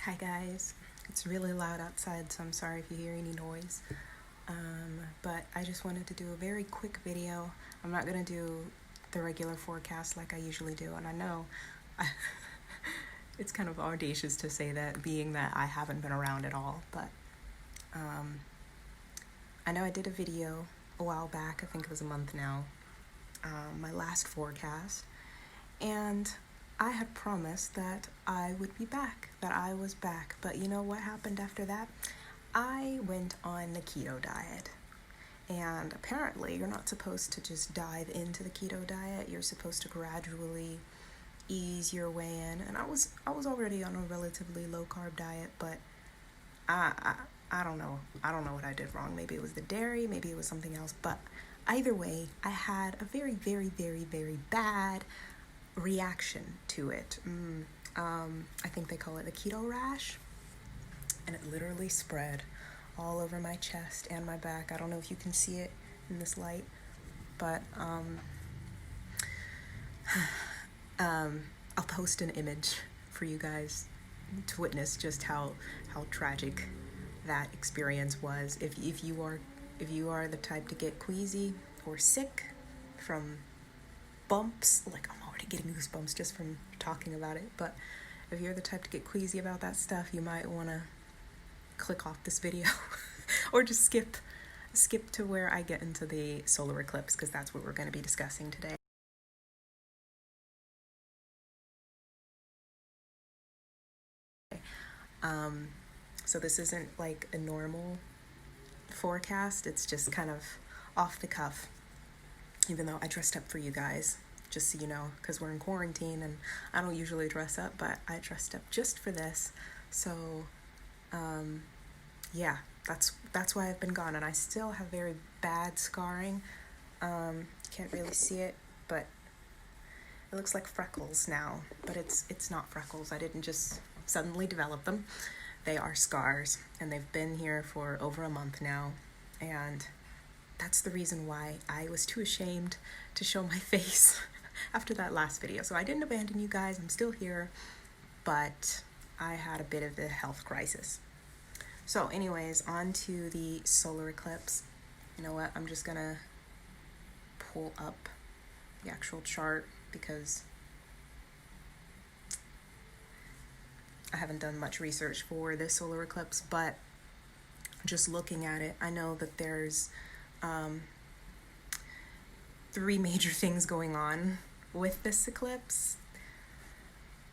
Hi guys, it's really loud outside, so I'm sorry if you hear any noise. But I just wanted to do a very quick video. I'm not gonna do the regular forecast like I usually do, and I know it's kind of audacious to say that, being that I haven't been around at all. But I know I did a video a while back. I think it was a month now. My last forecast, and I had promised that I would be back, that I was back. But you know what happened after that? I went on the keto diet. And apparently you're not supposed to just dive into the keto diet. You're supposed to gradually ease your way in. And I was already on a relatively low carb diet, but I don't know. I don't know what I did wrong. Maybe it was the dairy, maybe it was something else. But either way, I had a very, very, very, very bad reaction to it. I think they call it the keto rash, and it literally spread all over my chest and my back. I don't know if you can see it in this light, but I'll post an image for you guys to witness just how tragic that experience was. If you are the type to get queasy or sick from bumps, like I'm already getting goosebumps just from talking about it, but if you're the type to get queasy about that stuff, you might want to click off this video or just skip to where I get into the solar eclipse, because that's what we're going to be discussing today. So this isn't like a normal forecast. It's just kind of off the cuff, even though I dressed up for you guys, just so you know, because we're in quarantine and I don't usually dress up, but I dressed up just for this. So yeah, that's why I've been gone, and I still have very bad scarring. Can't really see it, but it looks like freckles now, but it's not freckles. I didn't just suddenly develop them. They are scars, and they've been here for over a month now, and that's the reason why I was too ashamed to show my face after that last video. So I didn't abandon you guys. I'm still here, but I had a bit of a health crisis. So anyways, on to the solar eclipse. You know what? I'm just gonna pull up the actual chart because I haven't done much research for this solar eclipse, but just looking at it, I know that there's three major things going on with this eclipse.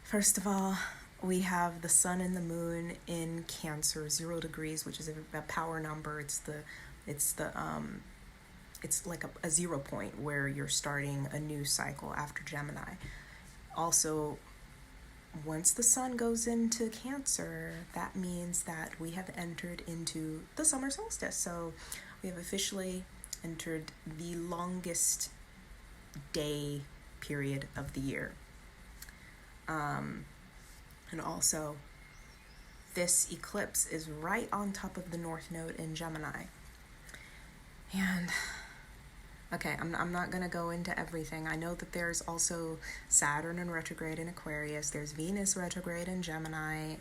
First of all, we have the sun and the moon in Cancer, 0 degrees, which is a power number. It's like a 0 point where you're starting a new cycle after Gemini. Also, once the sun goes into Cancer, that means that we have entered into the summer solstice. So we have officially entered the longest day period of the year. And also, this eclipse is right on top of the North Node in Gemini. And okay, I'm not going to go into everything. I know that there's also Saturn in retrograde in Aquarius. There's Venus retrograde in Gemini,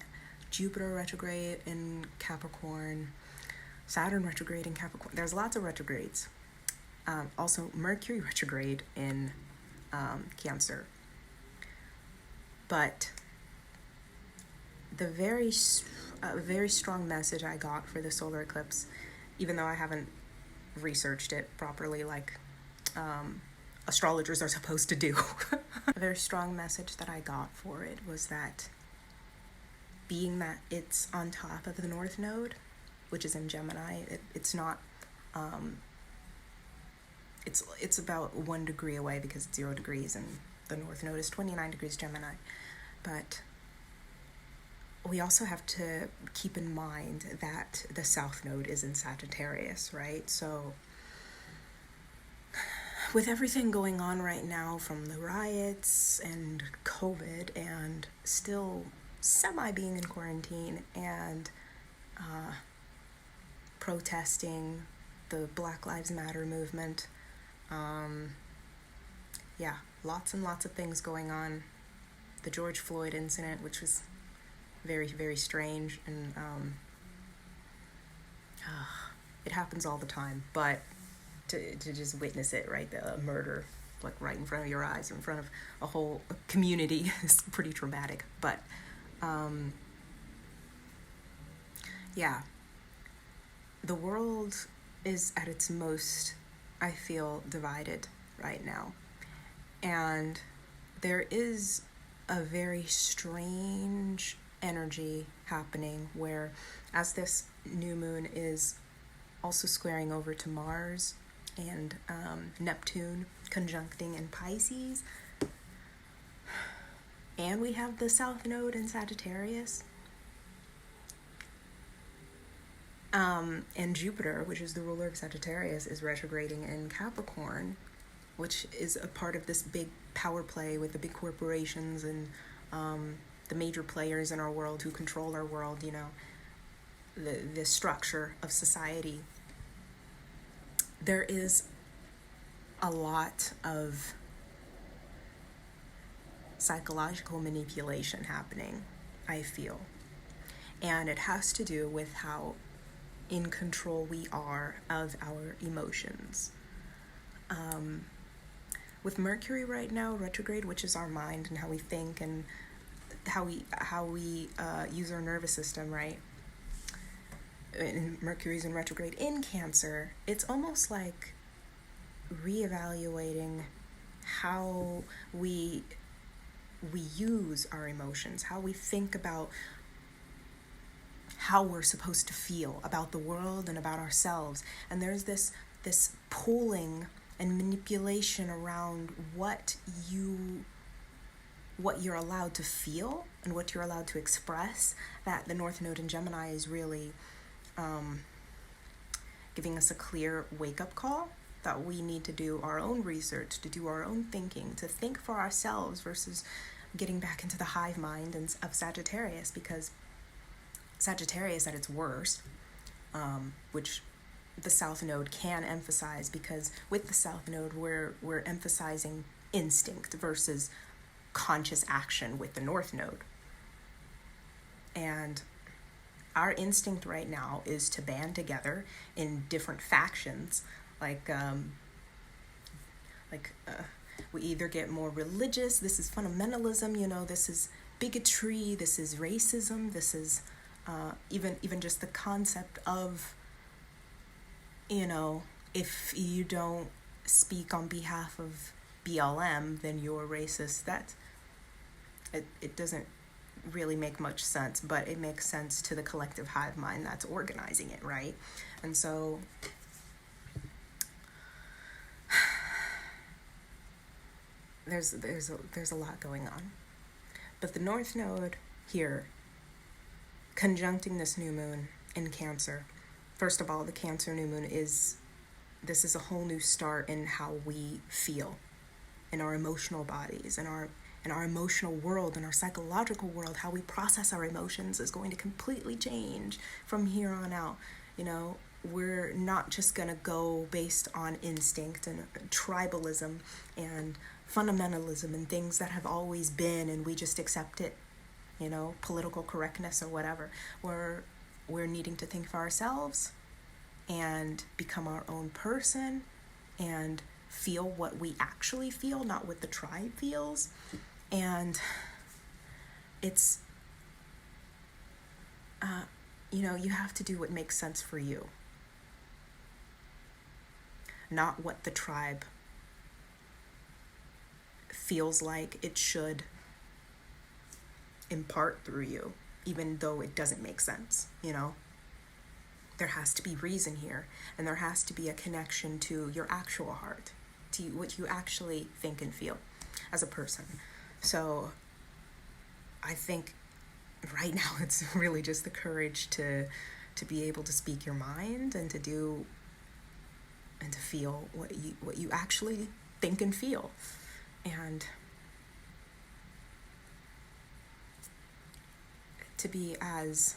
Jupiter retrograde in Capricorn, Saturn retrograde in Capricorn. There's lots of retrogrades. Also, Mercury retrograde in Cancer. But the very strong message I got for the solar eclipse, even though I haven't researched it properly like astrologers are supposed to do. A very strong message that I got for it was that, being that it's on top of the North Node, which is in Gemini, it's not it's about 1 degree away because it's 0 degrees, and the North Node is 29 degrees Gemini. But we also have to keep in mind that the South Node is in Sagittarius, right? So with everything going on right now, from the riots and COVID, and still semi being in quarantine, and protesting the Black Lives Matter movement, yeah, lots and lots of things going on. The George Floyd incident, which was very, very strange, and it happens all the time. But to just witness it, right, the murder, like right in front of your eyes, in front of a whole community, is pretty traumatic. But yeah, the world is at its most, I feel, divided right now. And there is a very strange energy happening where, as this new moon is also squaring over to Mars and Neptune conjuncting in Pisces, and we have the South Node in Sagittarius, and Jupiter, which is the ruler of Sagittarius, is retrograding in Capricorn, which is a part of this big power play with the big corporations and the major players in our world who control our world, you know, the structure of society. There is a lot of psychological manipulation happening, I feel. And it has to do with how in control we are of our emotions. With Mercury right now retrograde, which is our mind and how we think and how we use our nervous system, right? And Mercury's in retrograde in Cancer. It's almost like reevaluating how we use our emotions, how we think about how we're supposed to feel about the world and about ourselves. And there's this pulling and manipulation around what you're allowed to feel and what you're allowed to express, that the North Node in Gemini is really giving us a clear wake-up call that we need to do our own research, to do our own thinking, to think for ourselves versus getting back into the hive mind of Sagittarius, because Sagittarius at its worst, which the South Node can emphasize, because with the South Node we're emphasizing instinct versus conscious action with the North Node. And our instinct right now is to band together in different factions, we either get more religious, this is fundamentalism, you know, this is bigotry, this is racism, this is even just the concept of, you know, if you don't speak on behalf of BLM, then you're racist. It doesn't really make much sense, but it makes sense to the collective hive mind that's organizing it, right? And so there's a lot going on. But the North Node here, conjuncting this new moon in Cancer. First of all, the Cancer new moon is a whole new start in how we feel, in our emotional bodies, in our emotional world, in our psychological world. How we process our emotions is going to completely change from here on out. You know, we're not just going to go based on instinct and tribalism and fundamentalism and things that have always been and we just accept it, you know, political correctness or whatever. We're needing to think for ourselves and become our own person and feel what we actually feel, not what the tribe feels. And it's, you know, you have to do what makes sense for you, not what the tribe feels like it should impart through you, even though it doesn't make sense, you know? There has to be reason here, and there has to be a connection to your actual heart, to what you actually think and feel as a person. So I think right now it's really just the courage to be able to speak your mind and to do and to feel what you actually think and feel. And to be as,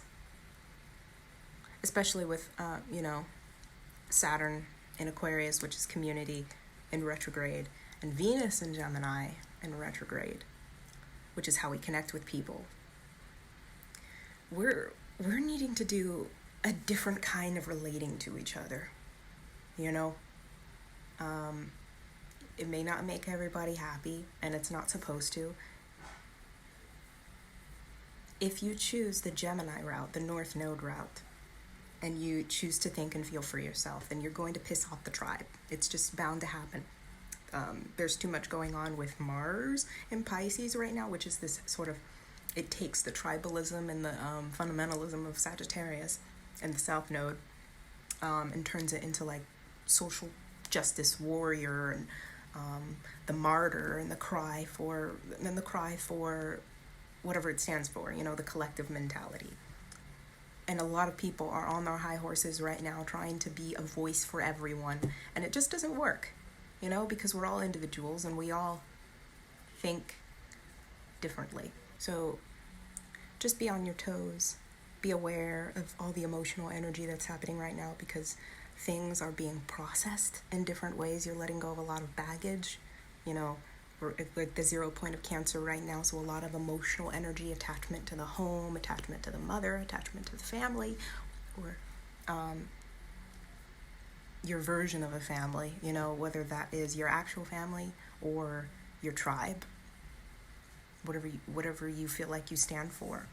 especially with, you know, Saturn in Aquarius, which is community, in retrograde, and Venus in Gemini in retrograde, which is how we connect with people. we're needing to do a different kind of relating to each other, you know? It may not make everybody happy, and it's not supposed to. If you choose the Gemini route, the North Node route, and you choose to think and feel for yourself, then you're going to piss off the tribe. It's just bound to happen. There's too much going on with Mars in Pisces right now, which is this sort of, it takes the tribalism and the fundamentalism of Sagittarius and the South Node, and turns it into like social justice warrior, and the martyr, and the cry for whatever it stands for, the collective mentality. And a lot of people are on their high horses right now trying to be a voice for everyone, and it just doesn't work, because we're all individuals and we all think differently. So just be on your toes, be aware of all the emotional energy that's happening right now, because things are being processed in different ways. You're letting go of a lot of baggage. We're at the 0 point of Cancer right now, so a lot of emotional energy, attachment to the home, attachment to the mother, attachment to the family, or your version of a family, whether that is your actual family or your tribe, whatever you feel like you stand for.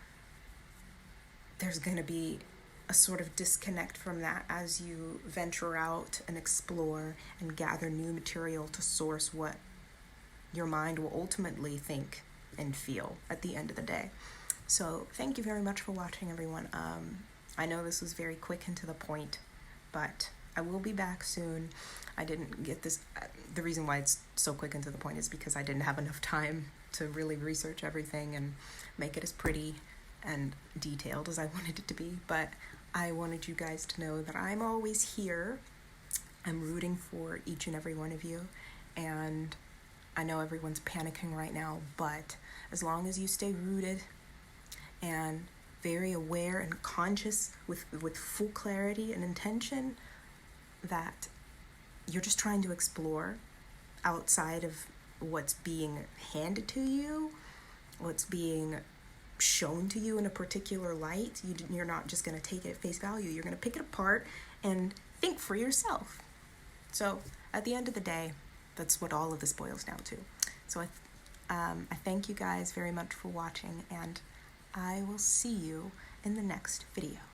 There's going to be a sort of disconnect from that as you venture out and explore and gather new material to source what your mind will ultimately think and feel at the end of the day. So thank you very much for watching, everyone. I know this was very quick and to the point, but I will be back soon. I didn't get this. The reason why it's so quick and to the point is because I didn't have enough time to really research everything and make it as pretty and detailed as I wanted it to be. But I wanted you guys to know that I'm always here. I'm rooting for each and every one of you. And I know everyone's panicking right now, but as long as you stay rooted and very aware and conscious with full clarity and intention that you're just trying to explore outside of what's being handed to you, what's being shown to you in a particular light, you're not just going to take it at face value. You're going to pick it apart and think for yourself. So at the end of the day, that's what all of this boils down to. So I thank you guys very much for watching, and I will see you in the next video.